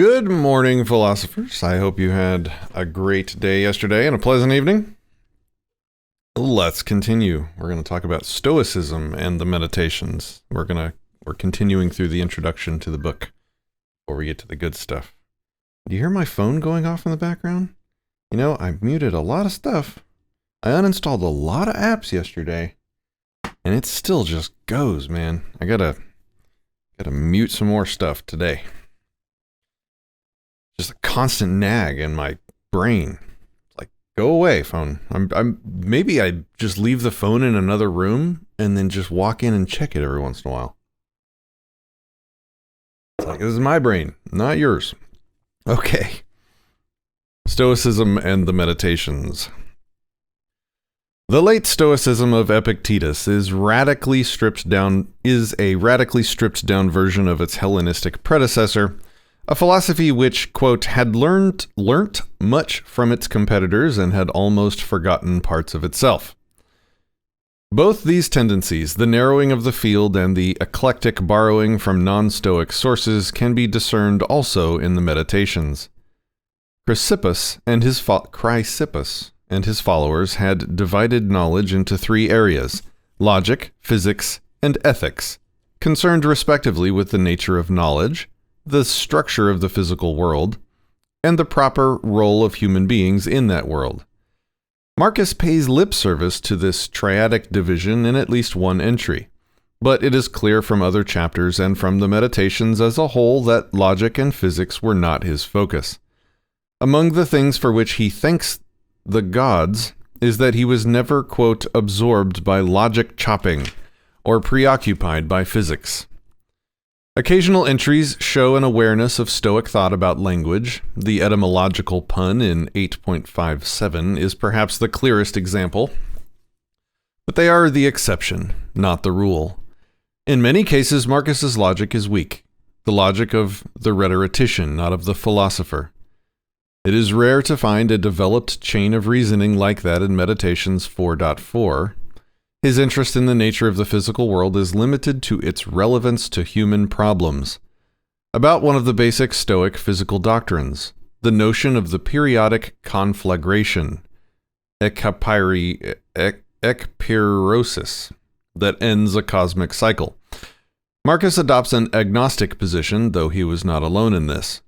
Good morning, philosophers. I hope you had a great day yesterday and a pleasant evening. Let's continue. We're going to talk about Stoicism and the Meditations. We're continuing through the introduction to the book before we get to the good stuff. Do you hear my phone going off in the background? You know, I muted a lot of stuff. I uninstalled a lot of apps yesterday, and it still just goes, man. I gotta mute some more stuff today. Just a constant nag in my brain. It's like, go away, phone. Maybe I just leave the phone in another room and then just walk in and check it every once in a while. It's like, this is my brain, not yours. Okay. Stoicism and the Meditations. The late Stoicism of Epictetus is a radically stripped down version of its Hellenistic predecessor, a philosophy which, quote, had learnt much from its competitors and had almost forgotten parts of itself. Both these tendencies, the narrowing of the field and the eclectic borrowing from non-Stoic sources, can be discerned also in the Meditations. Chrysippus and his followers had divided knowledge into three areas: logic, physics, and ethics, concerned respectively with the nature of knowledge, the structure of the physical world, and the proper role of human beings in that world. Marcus pays lip service to this triadic division in at least one entry, but it is clear from other chapters and from the Meditations as a whole that logic and physics were not his focus. Among the things for which he thanks the gods is that he was never, quote, absorbed by logic chopping or preoccupied by physics. Occasional entries show an awareness of Stoic thought about language. The etymological pun in 8.57 is perhaps the clearest example, but they are the exception, not the rule. In many cases, Marcus's logic is weak, the logic of the rhetorician, not of the philosopher. It is rare to find a developed chain of reasoning like that in Meditations 4.4. His interest in the nature of the physical world is limited to its relevance to human problems. About one of the basic Stoic physical doctrines, the notion of the periodic conflagration, ekpyrosis, that ends a cosmic cycle. Marcus adopts an agnostic position, though he was not alone in this.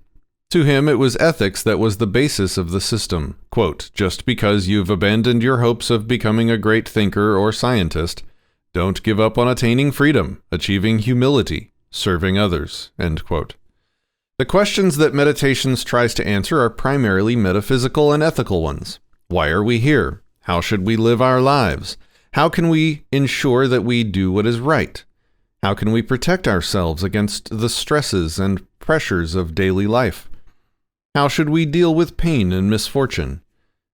To him, it was ethics that was the basis of the system. Quote, just because you've abandoned your hopes of becoming a great thinker or scientist, don't give up on attaining freedom, achieving humility, serving others. End quote. The questions that Meditations tries to answer are primarily metaphysical and ethical ones. Why are we here? How should we live our lives? How can we ensure that we do what is right? How can we protect ourselves against the stresses and pressures of daily life? How should we deal with pain and misfortune?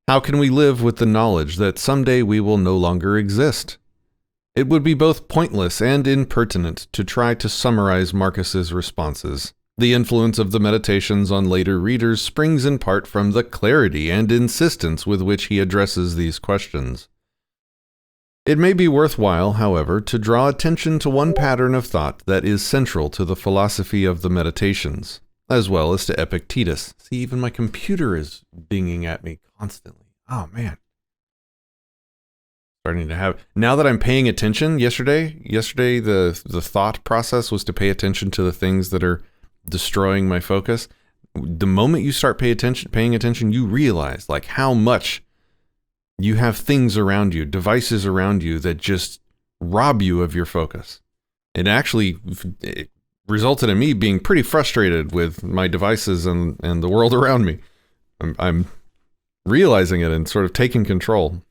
How can we live with the knowledge that someday we will no longer exist? It would be both pointless and impertinent to try to summarize Marcus's responses. The influence of the Meditations on later readers springs in part from the clarity and insistence with which he addresses these questions. It may be worthwhile, however, to draw attention to one pattern of thought that is central to the philosophy of the Meditations, as well as to Epictetus. See, even my computer is dinging at me constantly. Oh, man. Starting to have... Now that I'm paying attention, yesterday the thought process was to pay attention to the things that are destroying my focus. The moment you start paying attention, you realize like how much you have things around you, devices around you that just rob you of your focus. It resulted in me being pretty frustrated with my devices and the world around me. I'm realizing it and sort of taking control.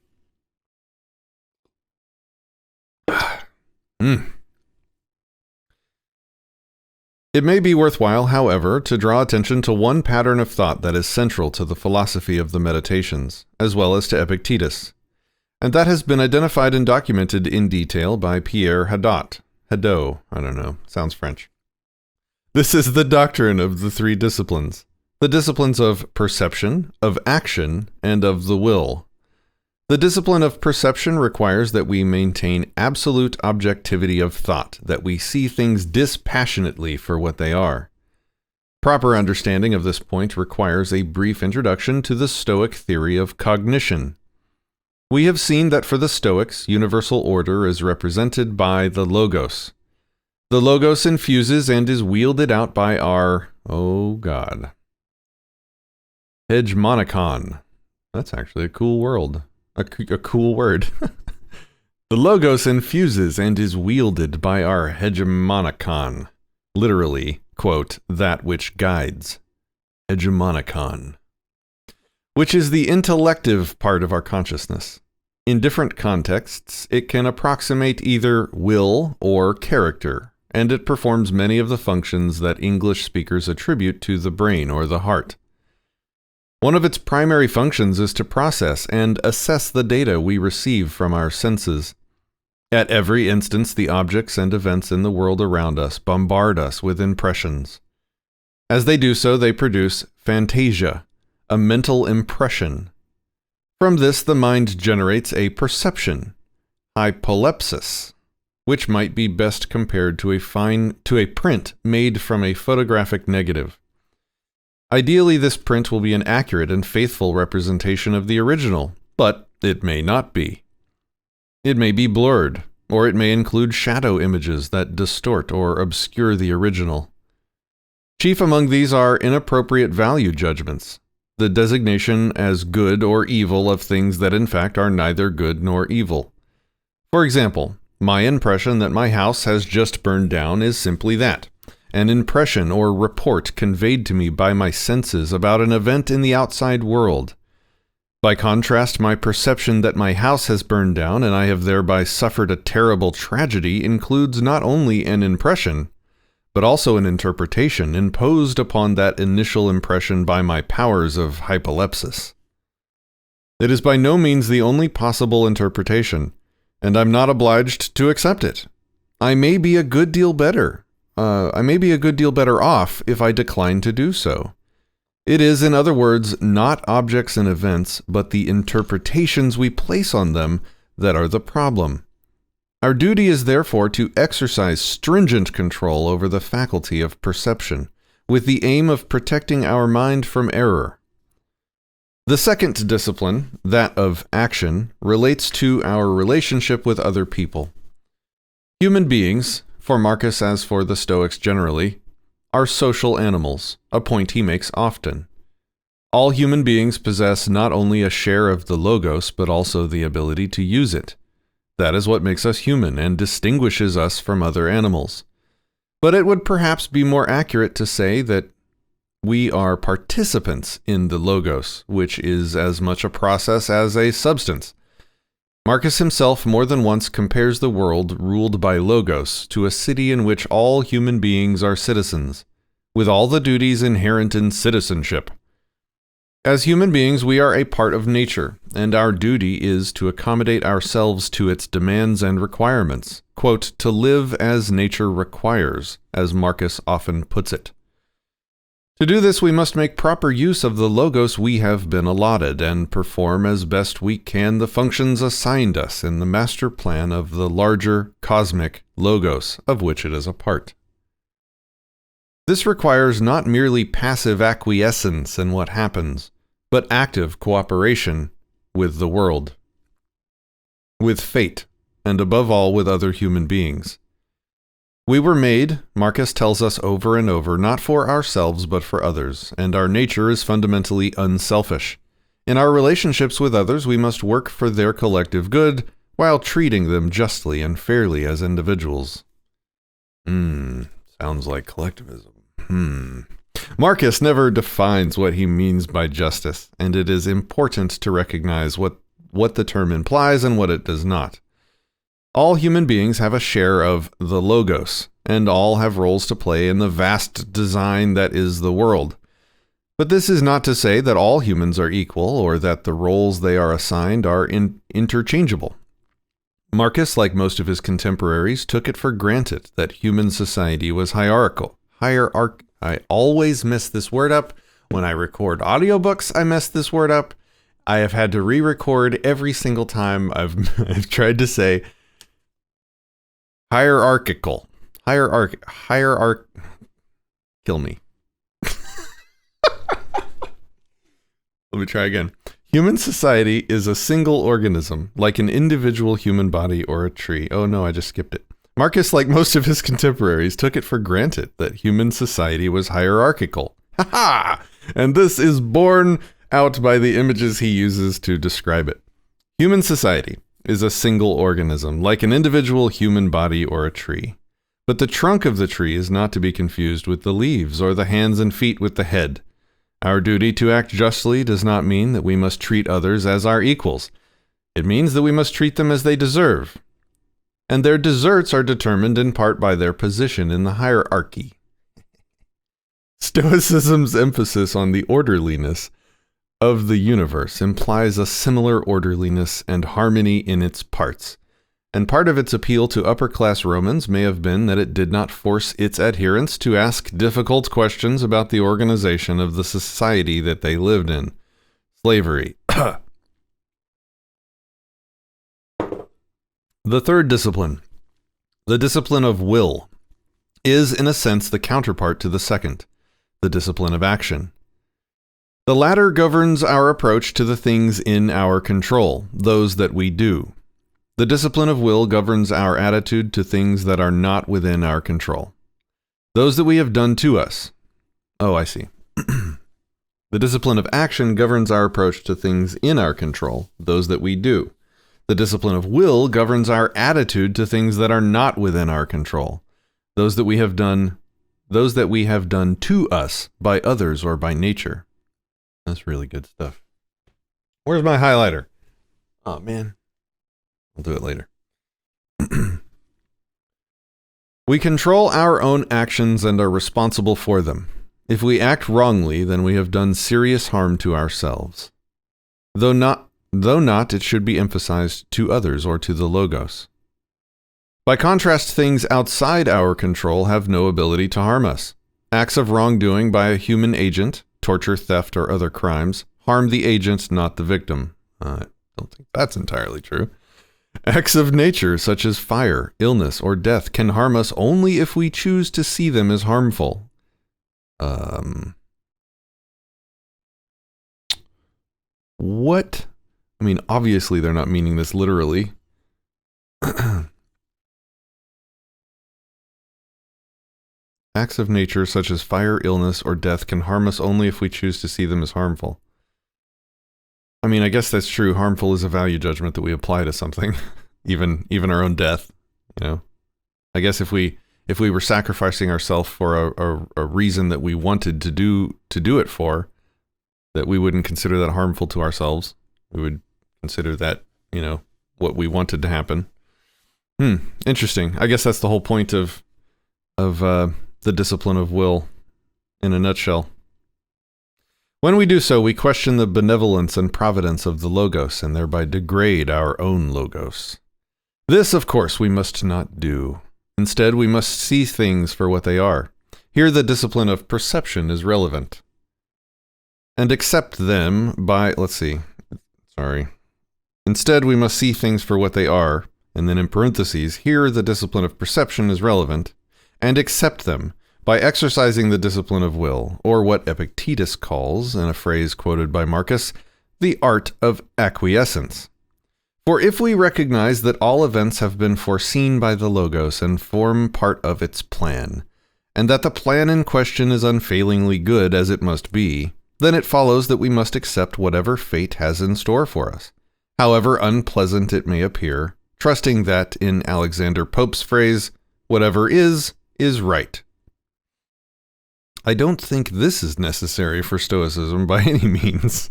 It may be worthwhile, however, to draw attention to one pattern of thought that is central to the philosophy of the Meditations, as well as to Epictetus, and that has been identified and documented in detail by Pierre Hadot. Hadot, I don't know, sounds French. This is the doctrine of the three disciplines, the disciplines of perception, of action, and of the will. The discipline of perception requires that we maintain absolute objectivity of thought, that we see things dispassionately for what they are. Proper understanding of this point requires a brief introduction to the Stoic theory of cognition. We have seen that for the Stoics, universal order is represented by the Logos. The Logos infuses and is wielded out by our, Hegemonicon. That's actually a cool word. A cool word. The Logos infuses and is wielded by our Hegemonicon. Literally, quote, that which guides. Hegemonicon. Which is the intellective part of our consciousness. In different contexts, it can approximate either will or character, and it performs many of the functions that English speakers attribute to the brain or the heart. One of its primary functions is to process and assess the data we receive from our senses. At every instance, the objects and events in the world around us bombard us with impressions. As they do so, they produce phantasia, a mental impression. From this, the mind generates a perception, hypolepsis, which might be best compared to a print made from a photographic negative. Ideally, this print will be an accurate and faithful representation of the original, but it may not be. It may be blurred, or it may include shadow images that distort or obscure the original. Chief among these are inappropriate value judgments, the designation as good or evil of things that in fact are neither good nor evil. For example, my impression that my house has just burned down is simply that, an impression or report conveyed to me by my senses about an event in the outside world. By contrast, my perception that my house has burned down and I have thereby suffered a terrible tragedy includes not only an impression, but also an interpretation imposed upon that initial impression by my powers of hypolepsis. It is by no means the only possible interpretation, and I'm not obliged to accept it. I may be a good deal better off if I decline to do so. It is, in other words, not objects and events, but the interpretations we place on them that are the problem. Our duty is therefore to exercise stringent control over the faculty of perception, with the aim of protecting our mind from error. The second discipline, that of action, relates to our relationship with other people. Human beings, for Marcus as for the Stoics generally, are social animals, a point he makes often. All human beings possess not only a share of the Logos, but also the ability to use it. That is what makes us human and distinguishes us from other animals. But it would perhaps be more accurate to say that we are participants in the Logos, which is as much a process as a substance. Marcus himself more than once compares the world ruled by Logos to a city in which all human beings are citizens, with all the duties inherent in citizenship. As human beings, we are a part of nature, and our duty is to accommodate ourselves to its demands and requirements, quote, to live as nature requires, as Marcus often puts it. To do this, we must make proper use of the Logos we have been allotted and perform as best we can the functions assigned us in the master plan of the larger cosmic Logos of which it is a part. This requires not merely passive acquiescence in what happens, but active cooperation with the world, with fate, and above all with other human beings. We were made, Marcus tells us over and over, not for ourselves but for others, and our nature is fundamentally unselfish. In our relationships with others, we must work for their collective good while treating them justly and fairly as individuals. Sounds like collectivism. Marcus never defines what he means by justice, and it is important to recognize what the term implies and what it does not. All human beings have a share of the Logos, and all have roles to play in the vast design that is the world. But this is not to say that all humans are equal or that the roles they are assigned are interchangeable. Marcus, like most of his contemporaries, took it for granted that human society was hierarchical. I always mess this word up. When I record audiobooks, I mess this word up. I have had to re-record every single time I've tried to say hierarchical. Kill me. Let me try again. Human society is a single organism, like an individual human body or a tree. Oh no, I just skipped it. Marcus, like most of his contemporaries, took it for granted that human society was hierarchical. Ha ha! And this is borne out by the images he uses to describe it. Human society is a single organism, like an individual human body or a tree. But the trunk of the tree is not to be confused with the leaves, or the hands and feet with the head. Our duty to act justly does not mean that we must treat others as our equals. It means that we must treat them as they deserve. And their deserts are determined in part by their position in the hierarchy. Stoicism's emphasis on the orderliness of the universe implies a similar orderliness and harmony in its parts. And part of its appeal to upper-class Romans may have been that it did not force its adherents to ask difficult questions about the organization of the society that they lived in. Slavery. The third discipline, the discipline of will, is in a sense the counterpart to the second, the discipline of action. The latter governs our approach to the things in our control, those that we do. The discipline of will governs our attitude to things that are not within our control, those that we have done to us. Oh, I see. The discipline of action governs our approach to things in our control, those that we do. The discipline of will governs our attitude to things that are not within our control, those that we have done to us by others or by nature. That's really good stuff. Where's my highlighter? Oh, man. I'll do it later. We control our own actions and are responsible for them. If we act wrongly, then we have done serious harm to ourselves. Though not, it should be emphasized, to others or to the Logos. By contrast, things outside our control have no ability to harm us. Acts of wrongdoing by a human agent, torture, theft, or other crimes, harm the agent, not the victim. I don't think that's entirely true. Acts of nature, such as fire, illness, or death, can harm us only if we choose to see them as harmful. What? I mean, obviously they're not meaning this literally. Acts of nature, such as fire, illness, or death, can harm us only if we choose to see them as harmful. I mean, I guess that's true. Harmful is a value judgment that we apply to something, even our own death. You know, I guess if we were sacrificing ourselves for a reason that we wanted to do it for, that we wouldn't consider that harmful to ourselves. We would consider that, you know, what we wanted to happen. Interesting. I guess that's the whole point of the discipline of will, in a nutshell. When we do so, we question the benevolence and providence of the Logos, and thereby degrade our own Logos. This, of course, we must not do. Instead, we must see things for what they are. Here the discipline of perception is relevant. And accept them by, Instead, we must see things for what they are, and then in parentheses, here the discipline of perception is relevant, and accept them by exercising the discipline of will, or what Epictetus calls, in a phrase quoted by Marcus, the art of acquiescence. For if we recognize that all events have been foreseen by the Logos and form part of its plan, and that the plan in question is unfailingly good as it must be, then it follows that we must accept whatever fate has in store for us, however unpleasant it may appear, trusting that, in Alexander Pope's phrase, whatever is right. I don't think this is necessary for Stoicism by any means.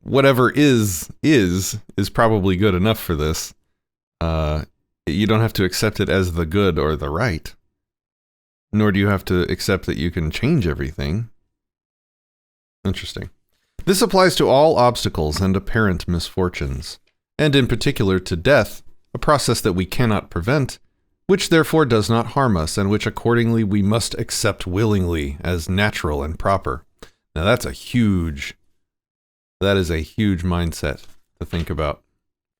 Whatever is probably good enough for this. You don't have to accept it as the good or the right. Nor do you have to accept that you can change everything. Interesting. This applies to all obstacles and apparent misfortunes, and in particular to death, a process that we cannot prevent, which therefore does not harm us, and which accordingly we must accept willingly as natural and proper. Now that is a huge mindset to think about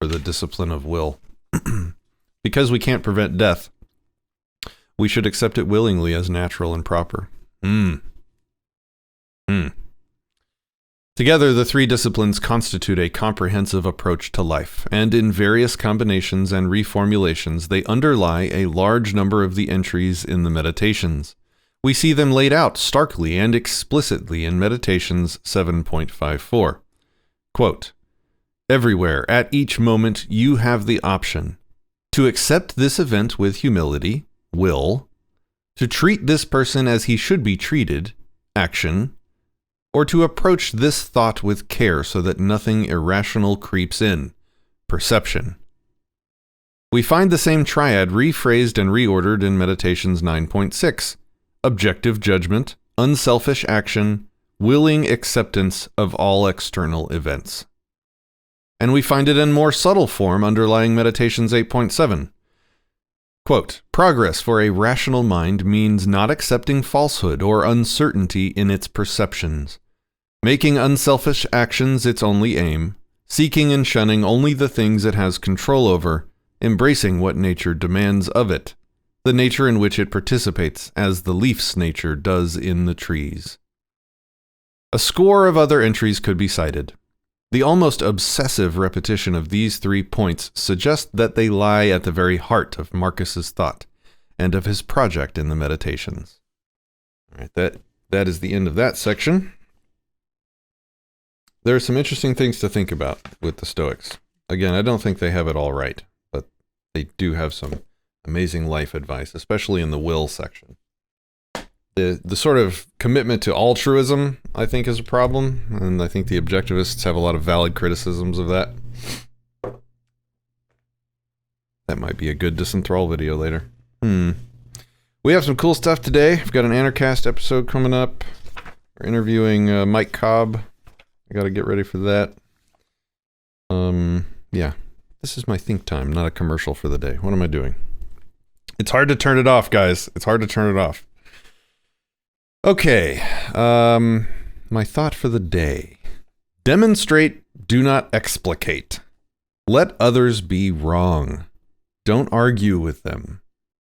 for the discipline of will. Because we can't prevent death, we should accept it willingly as natural and proper. Together, the three disciplines constitute a comprehensive approach to life, and in various combinations and reformulations, they underlie a large number of the entries in the Meditations. We see them laid out starkly and explicitly in Meditations 7.54. Quote, "Everywhere, at each moment, you have the option to accept this event with humility, will, to treat this person as he should be treated, action, or to approach this thought with care so that nothing irrational creeps in, perception." We find the same triad rephrased and reordered in Meditations 9.6, objective judgment, unselfish action, willing acceptance of all external events. And we find it in more subtle form underlying Meditations 8.7. Quote, "Progress for a rational mind means not accepting falsehood or uncertainty in its perceptions, making unselfish actions its only aim, seeking and shunning only the things it has control over, embracing what nature demands of it, the nature in which it participates as the leaf's nature does in the trees." A score of other entries could be cited. The almost obsessive repetition of these 3 points suggests that they lie at the very heart of Marcus's thought and of his project in the Meditations. All right, that is the end of that section. There are some interesting things to think about with the Stoics. Again, I don't think they have it all right, but they do have some amazing life advice, especially in the will section. The sort of commitment to altruism, I think, is a problem, and I think the objectivists have a lot of valid criticisms of that. That might be a good disenthrall video later. We have some cool stuff today. We've got an Anarchast episode coming up. We're interviewing Mike Cobb. I gotta get ready for that. Yeah. This is my think time, not a commercial for the day. What am I doing? It's hard to turn it off, guys. It's hard to turn it off. Okay, my thought for the day. Demonstrate, do not explicate. Let others be wrong. Don't argue with them.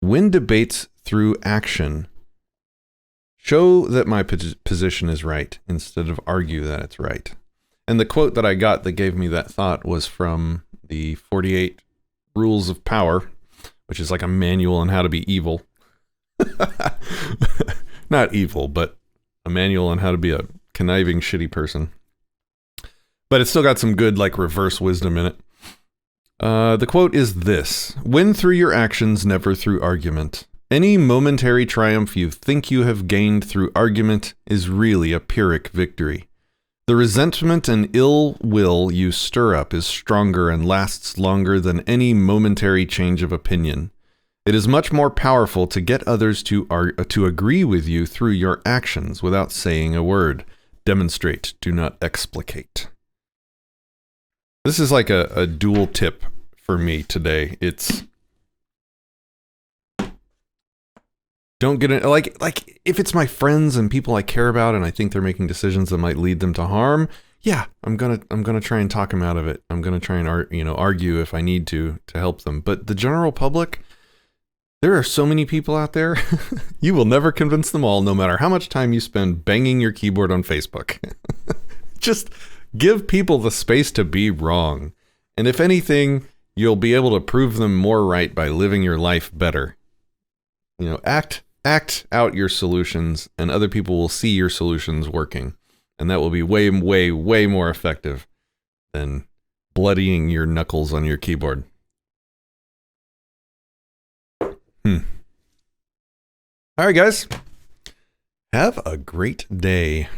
Win debates through action. Show that my position is right instead of argue that it's right. And the quote that I got that gave me that thought was from the 48 Rules of Power, which is like a manual on how to be evil. Not evil, but a manual on how to be a conniving, shitty person. But it's still got some good, like, reverse wisdom in it. The quote is this: "Win through your actions, never through argument. Any momentary triumph you think you have gained through argument is really a Pyrrhic victory. The resentment and ill will you stir up is stronger and lasts longer than any momentary change of opinion. It is much more powerful to get others to agree with you through your actions without saying a word. Demonstrate, do not explicate." This is like a dual tip for me today. It's don't get it, like if it's my friends and people I care about and I think they're making decisions that might lead them to harm, yeah, I'm gonna try and talk them out of it. I'm gonna try and argue if I need to help them. But the general public, there are so many people out there, you will never convince them all, no matter how much time you spend banging your keyboard on Facebook. Just give people the space to be wrong. And if anything, you'll be able to prove them more right by living your life better. Act out your solutions, and other people will see your solutions working. And that will be way, way, way more effective than bloodying your knuckles on your keyboard. All right, guys. Have a great day.